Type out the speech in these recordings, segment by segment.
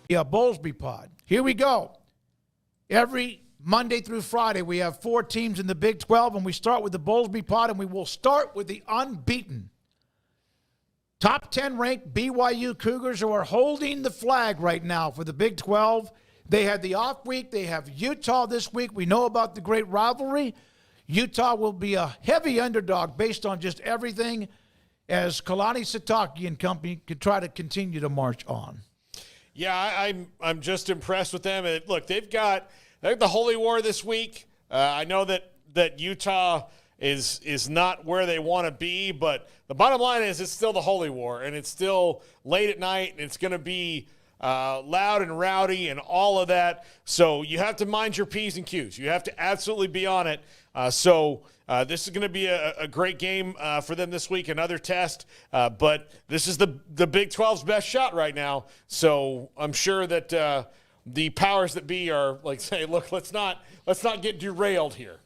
Yeah, Bowlesby Pod. Here we go. Every Monday through Friday, we have 4 teams in the Big 12, and we start with the Bowlesby Pod, and we will start with the unbeaten top 10 ranked BYU Cougars, who are holding the flag right now for the Big 12. They had the off week. They have Utah this week. We know about the great rivalry. Utah will be a heavy underdog based on just everything, as Kalani Sitake and company could try to continue to march on. Yeah, I'm just impressed with them. And look, they've got the Holy War this week. I know that Utah is not where they want to be, but the bottom line is it's still the Holy War, and it's still late at night, and it's going to be loud and rowdy and all of that. So you have to mind your P's and Q's. You have to absolutely be on it. So this is going to be a great game for them this week, another test. But this is the Big 12's best shot right now. So I'm sure that the powers that be are like saying, look, let's not get derailed here.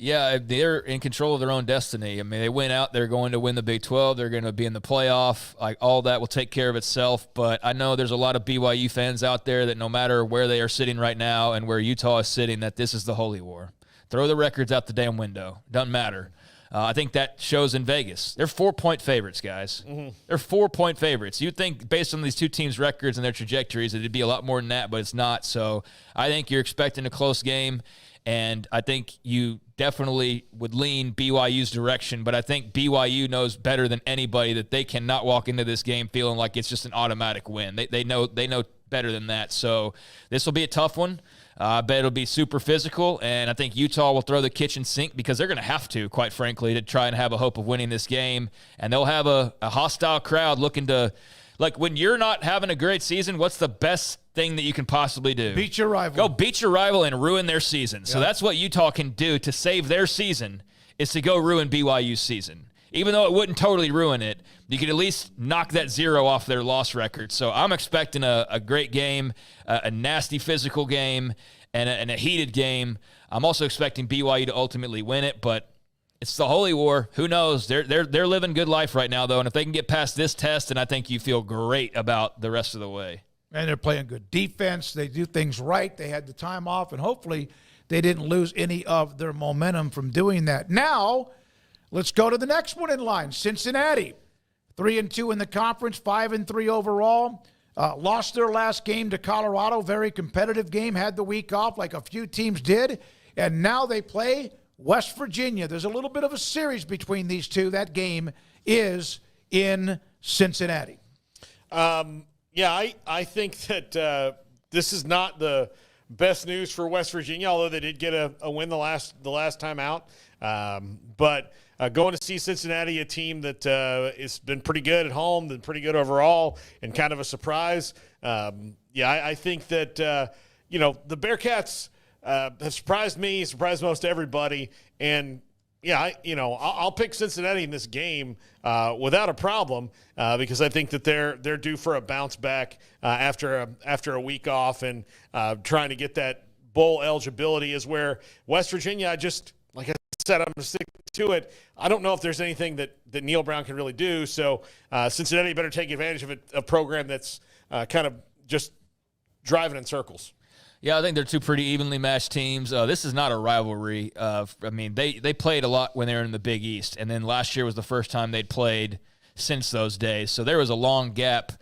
Yeah, they're in control of their own destiny. I mean, they went out, they're going to win the Big 12, they're going to be in the playoff. Like, all that will take care of itself. But I know there's a lot of BYU fans out there that no matter where they are sitting right now and where Utah is sitting, that this is the Holy War. Throw the records out the damn window. Doesn't matter. I think that shows in Vegas. They're 4-point favorites, guys. Mm-hmm. They're 4-point favorites. You'd think based on these two teams' records and their trajectories that it'd be a lot more than that, but it's not. So I think you're expecting a close game, and I think you definitely would lean BYU's direction, but I think BYU knows better than anybody that they cannot walk into this game feeling like it's just an automatic win. They know better than that. So this will be a tough one. I bet it'll be super physical, and I think Utah will throw the kitchen sink because they're going to have to, quite frankly, to try and have a hope of winning this game. And they'll have a hostile crowd looking to, like, when you're not having a great season, what's the best thing that you can possibly do? Beat your rival. Go beat your rival and ruin their season. So that's what Utah can do to save their season, is to go ruin BYU's season. Even though it wouldn't totally ruin it, you could at least knock that 0 off their loss record. So I'm expecting a great game, a nasty physical game, and a heated game. I'm also expecting BYU to ultimately win it, but it's the Holy War. Who knows? They're living good life right now, though, and if they can get past this test, then I think you feel great about the rest of the way. And they're playing good defense. They do things right. They had the time off, and hopefully they didn't lose any of their momentum from doing that. Now, let's go to the next one in line. Cincinnati, 3-2 in the conference, 5-3 overall. Lost their last game to Colorado. Very competitive game. Had the week off like a few teams did. And now they play West Virginia. There's a little bit of a series between these two. That game is in Cincinnati. Yeah, I think that this is not the best news for West Virginia, although they did get a win the last time out. But going to see Cincinnati, a team that has been pretty good at home, been pretty good overall, and kind of a surprise. I think that the Bearcats have surprised me, surprised most everybody, and I'll pick Cincinnati in this game without a problem because I think that they're due for a bounce back after a week off, and trying to get that bowl eligibility is where West Virginia, like I said, I'm going to stick to it. I don't know if there's anything that Neil Brown can really do, so Cincinnati better take advantage of a program that's kind of just driving in circles. Yeah, I think they're two pretty evenly matched teams. This is not a rivalry. They played a lot when they were in the Big East, and then last year was the first time they'd played since those days. So there was a long gap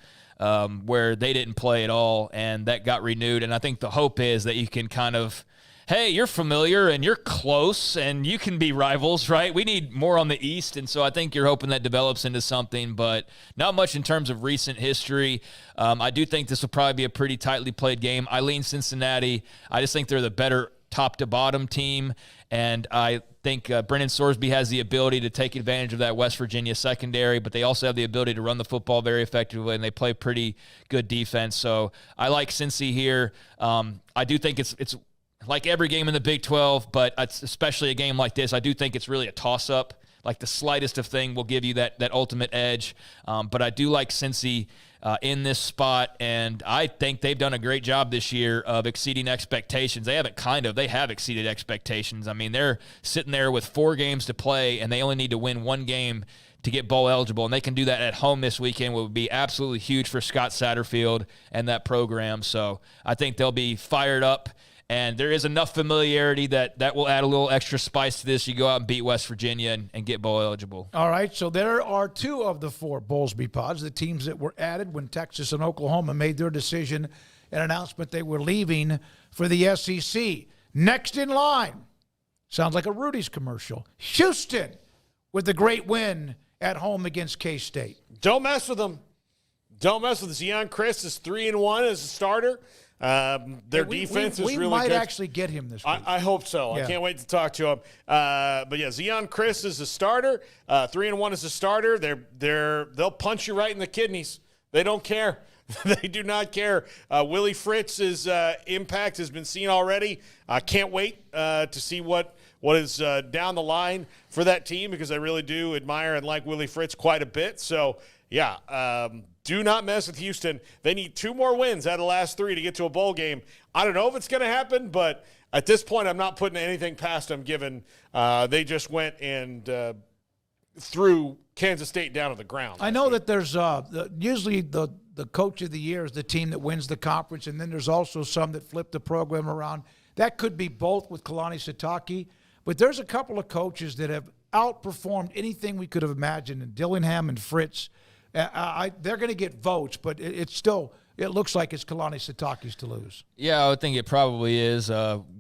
where they didn't play at all, and that got renewed. And I think the hope is that you can kind of, hey, you're familiar and you're close and you can be rivals, right? We need more on the East, and so I think you're hoping that develops into something, but not much in terms of recent history. I do think this will probably be a pretty tightly played game. I lean Cincinnati. I just think they're the better top-to-bottom team, and I think Brennan Sorsby has the ability to take advantage of that West Virginia secondary, but they also have the ability to run the football very effectively, and they play pretty good defense. So I like Cincy here. I do think it's like every game in the Big 12, but especially a game like this, I do think it's really a toss-up. Like the slightest of thing will give you that ultimate edge. But I do like Cincy in this spot, and I think they've done a great job this year of exceeding expectations. They have exceeded expectations. I mean, they're sitting there with 4 games to play, and they only need to win one game to get bowl eligible, and they can do that at home this weekend, which would be absolutely huge for Scott Satterfield and that program. So I think they'll be fired up, and there is enough familiarity that will add a little extra spice to this. You go out and beat West Virginia and get bowl eligible. All right, so there are 2 of the 4 Bowlsby Pods, the teams that were added when Texas and Oklahoma made their decision and announcement they were leaving for the SEC. Next in line, sounds like a Rudy's commercial, Houston with the great win at home against K-State. Don't mess with them. Don't mess with Zion Chris is 3-1 as a starter. Their defense is really good. We might actually get him this week. I hope so. Yeah. I can't wait to talk to him. But yeah, Zion Chris is a starter. 3-1 as a starter. They'll punch you right in the kidneys. They don't care. They do not care. Willie Fritz's impact has been seen already. I can't wait to see what is down the line for that team, because I really do admire and like Willie Fritz quite a bit. So, yeah, do not mess with Houston. They need 2 more wins out of the last 3 to get to a bowl game. I don't know if it's going to happen, but at this point I'm not putting anything past them, given they just went and threw Kansas State down to the ground. I know that there's usually the coach of the year is the team that wins the conference, and then there's also some that flip the program around. That could be both with Kalani Sitake, but there's a couple of coaches that have outperformed anything we could have imagined, and Dillingham and Fritz. They're going to get votes, but it looks like it's Kalani Sitake's to lose. Yeah, I would think it probably is.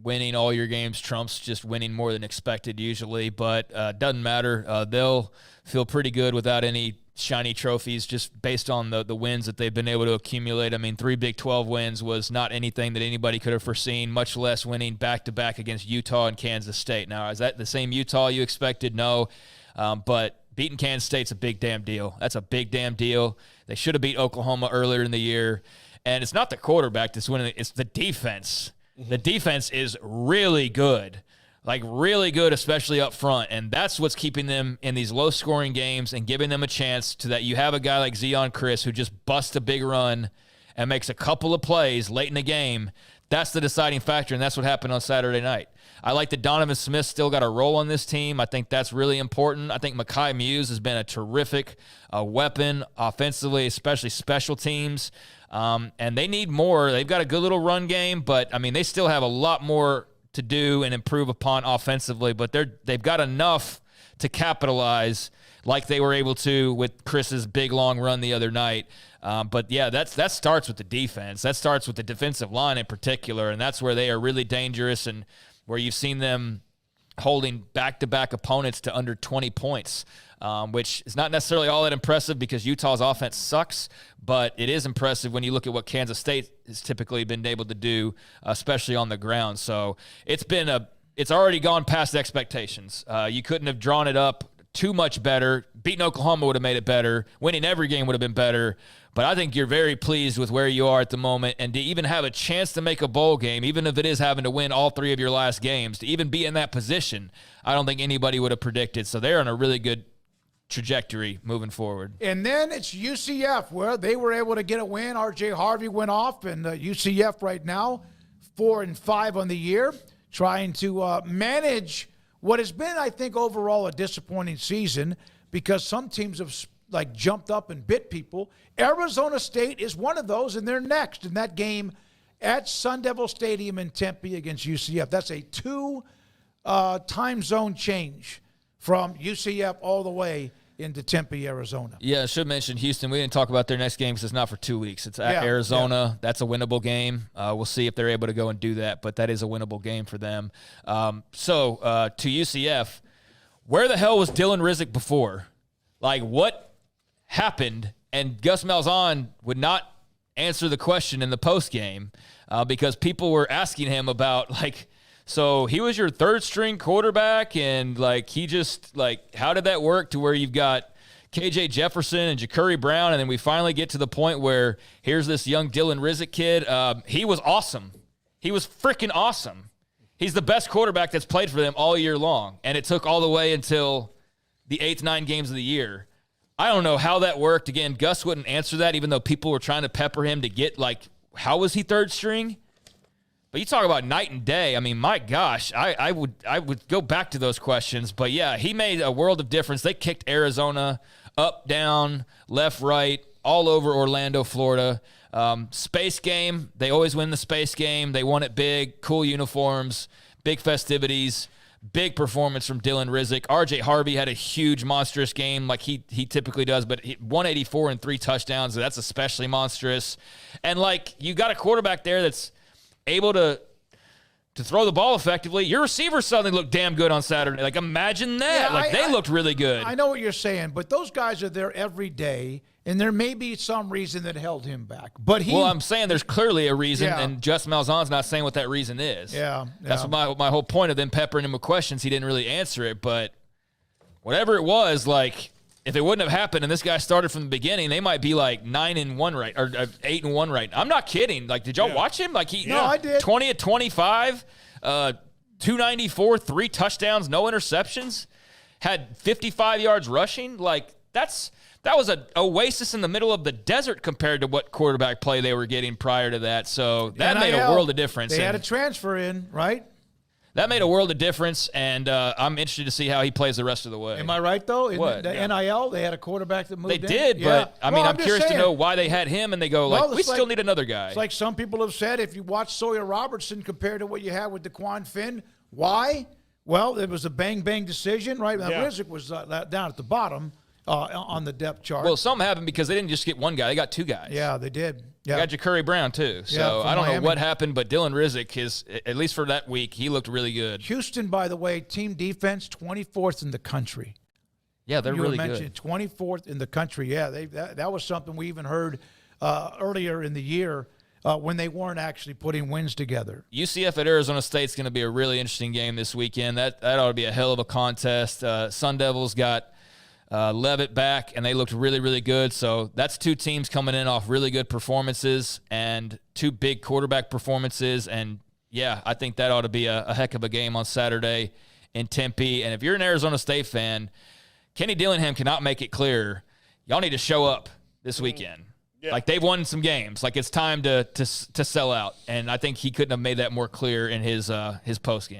Winning all your games trumps just winning more than expected usually, but doesn't matter. They'll feel pretty good without any shiny trophies, just based on the wins that they've been able to accumulate. I mean, 3 Big 12 wins was not anything that anybody could have foreseen, much less winning back-to-back against Utah and Kansas State. Now, is that the same Utah you expected? No, but beating Kansas State's a big damn deal. That's a big damn deal. They should have beat Oklahoma earlier in the year. And it's not the quarterback that's winning, it's the defense. Mm-hmm. The defense is really good. Like, really good, especially up front. And that's what's keeping them in these low-scoring games and giving them a chance to that. You have a guy like Zion Chris who just busts a big run and makes a couple of plays late in the game. That's the deciding factor, and that's what happened on Saturday night. I like that Donovan Smith still got a role on this team. I think that's really important. I think Mekhi Muse has been a terrific weapon offensively, especially special teams. And they need more. They've got a good little run game, but, I mean, they still have a lot more to do and improve upon offensively, but they've got enough to capitalize like they were able to with Chris's big long run the other night. But yeah, that starts with the defense. That starts with the defensive line in particular, and that's where they are really dangerous and where you've seen them holding back-to-back opponents to under 20 points, which is not necessarily all that impressive because Utah's offense sucks, but it is impressive when you look at what Kansas State has typically been able to do, especially on the ground. So it's already gone past expectations. You couldn't have drawn it up too much better. Beating Oklahoma would have made it better. Winning every game would have been better. But I think you're very pleased with where you are at the moment, and to even have a chance to make a bowl game, even if it is having to win all 3 of your last games, to even be in that position, I don't think anybody would have predicted. So they're on a really good trajectory moving forward. And then it's UCF, where they were able to get a win. RJ Harvey went off, and UCF right now 4-5 on the year, trying to manage what has been, I think, overall a disappointing season because some teams have jumped up and bit people. Arizona State is one of those, and they're next in that game at Sun Devil Stadium in Tempe against UCF. That's a 2 time zone change from UCF all the way into Tempe, Arizona. Yeah, I should mention Houston. We didn't talk about their next game because it's not for 2 weeks. It's at Arizona. Yeah. That's a winnable game. We'll see if they're able to go and do that, but that is a winnable game for them. So to UCF, where the hell was Dylan Rizek before? Like, what happened? And Gus Malzahn would not answer the question in the postgame because people were asking him about, so he was your third-string quarterback, and, how did that work to where you've got KJ Jefferson and Ja'Curry Brown, and then we finally get to the point where here's this young Dylan Rizek kid. He was awesome. He was freaking awesome. He's the best quarterback that's played for them all year long, and it took all the way until the 8th, 9 games of the year. I don't know how that worked. Again, Gus wouldn't answer that, even though people were trying to pepper him to get, how was he third string? But you talk about night and day. I mean, my gosh, I would go back to those questions. But, yeah, he made a world of difference. They kicked Arizona up, down, left, right, all over Orlando, Florida. Space game, they always win the space game. They won it big, cool uniforms, big festivities, big performance from Dylan Rizek. R.J. Harvey had a huge, monstrous game like he typically does, but 184 and 3 touchdowns, so that's especially monstrous. And, like, you got a quarterback there that's able to throw the ball effectively. Your receivers suddenly looked damn good on Saturday. Like, imagine that. Yeah, they looked really good. I know what you're saying, but those guys are there every day, and there may be some reason that held him back. But well, I'm saying there's clearly a reason, Yeah. and Justin Malzahn's not saying what that reason is. Yeah. That's my whole point of them peppering him with questions. He didn't really answer it, but whatever it was, like, if it wouldn't have happened and this guy started from the beginning, they might be like 9-1 right, or 8-1 right. I'm not kidding. Like, did y'all watch him? Like, No, I did. 20 of 25, 294, 3 touchdowns, no interceptions, had 55 yards rushing. Like, that was an oasis in the middle of the desert compared to what quarterback play they were getting prior to that. So that made a world of difference. They had a transfer in, right? That made a world of difference, and I'm interested to see how he plays the rest of the way. Am I right, though? In What? the NIL, they had a quarterback that moved They in? did, Yeah. but, I mean, Well, I'm just curious to saying. know why they had him, and they go, Well, we it's still need another guy. It's like some people have said, if you watch Sawyer Robertson compared to what you had with DeQuan Finn, why? Well, it was a bang-bang decision, right? Now, Rizek was down at the bottom on the depth chart. Well, something happened because they didn't just get one guy. They got 2 guys. Yeah, they did. They Yeah. got Ja'Cory Brown, too. So from I don't Miami. know what happened, but Dylan Rizek, at least for that week, he looked really good. Houston, by the way, team defense, 24th in the country. Yeah, they're You really mentioned good. 24th in the country. Yeah, that was something we even heard earlier in the year when they weren't actually putting wins together. UCF at Arizona State is going to be a really interesting game this weekend. That ought to be a hell of a contest. Sun Devils got Levitt back, and they looked really, really good. So that's 2 teams coming in off really good performances and 2 big quarterback performances. And, yeah, I think that ought to be a heck of a game on Saturday in Tempe. And if you're an Arizona State fan, Kenny Dillingham cannot make it clear. Y'all need to show up this weekend. Yeah. Like, they've won some games. Like, it's time to sell out. And I think he couldn't have made that more clear in his post game.